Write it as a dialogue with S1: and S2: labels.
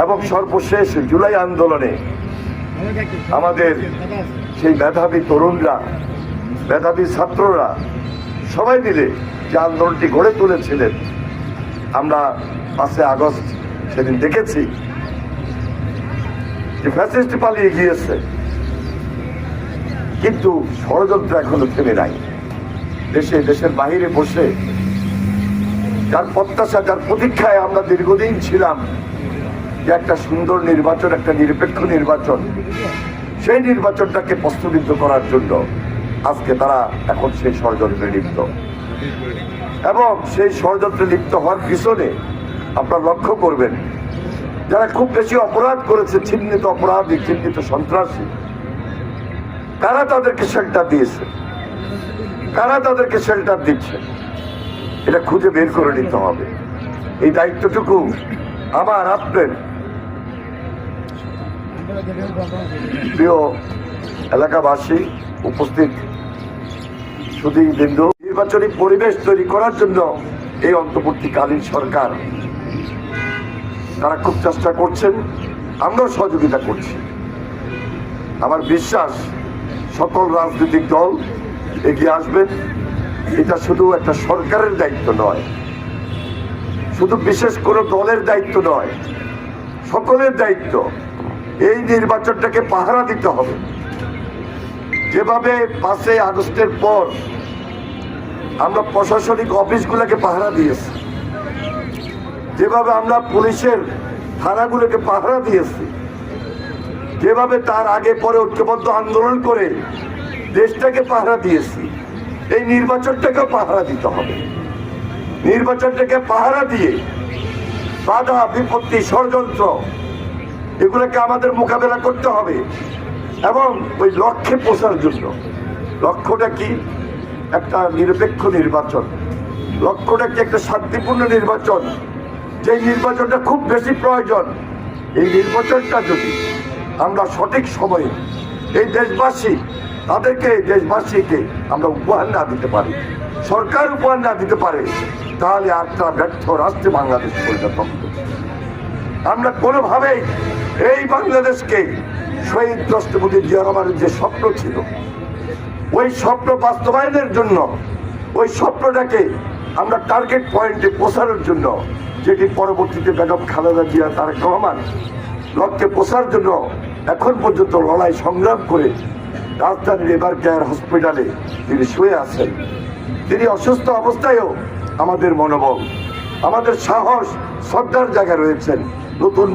S1: এবং সর্বশেষ জুলাই আন্দোলনে আমাদের সেই মেধাবী তরুণরা, মেধাবী ছাত্ররা সবাই মিলে যে আন্দোলনটি গড়ে তুলেছিলেন, আমরা 5 আগস্ট সেদিন দেখেছি যে ফ্যাসিস্ট পালিয়ে গিয়েছে, কিন্তু ষড়যন্ত্র এখনো থেমে নাই। দেশের বাহিরে বসে যার প্রত্যাশা, যার প্রতীক্ষায় আমরা দীর্ঘদিন ছিলাম যে একটা সুন্দর নির্বাচন, একটা নিরপেক্ষ নির্বাচন, সেই নির্বাচনটাকে প্রশ্নবিদ্ধ করার জন্য আজকে তারা এখন সেই ষড়যন্ত্রে লিপ্ত। এবং সেই ষড়যন্ত্রে লিপ্ত হওয়ার পিছনে আপনারা লক্ষ্য করবেন, যারা খুব বেশি অপরাধ করেছে, চিহ্নিত অপরাধী, চিহ্নিত সন্ত্রাসী, কারা তাদেরকে শেল্টার দিয়েছে, কারা তাদেরকে শেল্টার দিচ্ছে, এটা খুঁজে বের করে নিতে হবে। এই দায়িত্বটুকু আমার, আপনার প্রিয় এলাকাবাসী, উপস্থিত সুধীবৃন্দ, নির্বাচনী পরিবেশ তৈরি করার জন্য এই অন্তর্বর্তীকালীন সরকার তারা খুব চেষ্টা করছেন, আমরাও সহযোগিতা করছি। আমার বিশ্বাস সকল রাজনৈতিক দল এগিয়ে আসবেন। এটা শুধু একটা সরকারের দায়িত্ব নয়, শুধু বিশেষ কোনো দলের দায়িত্ব নয়, সকলের দায়িত্ব। এই নির্বাচনটাকে পাহারা দিতে হবে। যেভাবে 5 আগস্টের পর আমরা প্রশাসনিক অফিসগুলোকে পাহারা দিয়েছি, যেভাবে আমরা পুলিশের থানাগুলোকে পাহারা দিয়েছি, যেভাবে তার আগে পরে ঐক্যবদ্ধ আন্দোলন করে দেশটাকে পাহারা দিয়েছি, এই নির্বাচনটাকেও পাহারা দিতে হবে। নির্বাচনটাকে পাহারা দিয়ে বাধা বিপত্তি, ষড়যন্ত্র, এগুলোকে আমাদের মোকাবেলা করতে হবে। এবং ওই লক্ষ্যে পৌঁছার জন্য, লক্ষ্যটা কি? একটা নিরপেক্ষ নির্বাচন, লক্ষ্যটা কি? একটা শান্তিপূর্ণ নির্বাচন, যে নির্বাচনটা খুব বেশি প্রয়োজন। এই নির্বাচনটা যদি আমরা সঠিক সময়ে এই দেশবাসীকে আমরা উপহার না দিতে পারি, সরকার উপহার না দিতে পারে, তাহলে একটা ব্যর্থ রাষ্ট্রে বাংলাদেশ পরিণত হবে। আমরা কোনোভাবেই এই বাংলাদেশকে শহীদ রাষ্ট্রপতি জিয়া রহমানের যে স্বপ্ন ছিল, ওই স্বপ্ন বাস্তবায়নের জন্য, ওই স্বপ্নটাকে আমরা টার্গেট পয়েন্টে পৌঁছানোর জন্য, যেটি পরবর্তীতে বেগম খালেদা জিয়া তারেক রহমান লক্ষ্যে পৌঁছার জন্য এখন পর্যন্ত লড়াই সংগ্রাম করে রাজধানীর এবার কেয়ার হসপিটালে তিনি শুয়ে আছেন। তিনি অসুস্থ অবস্থায়ও আমাদের মনোবল, আমাদের সাহস, শ্রদ্ধার জায়গায় রয়েছেন। নতুন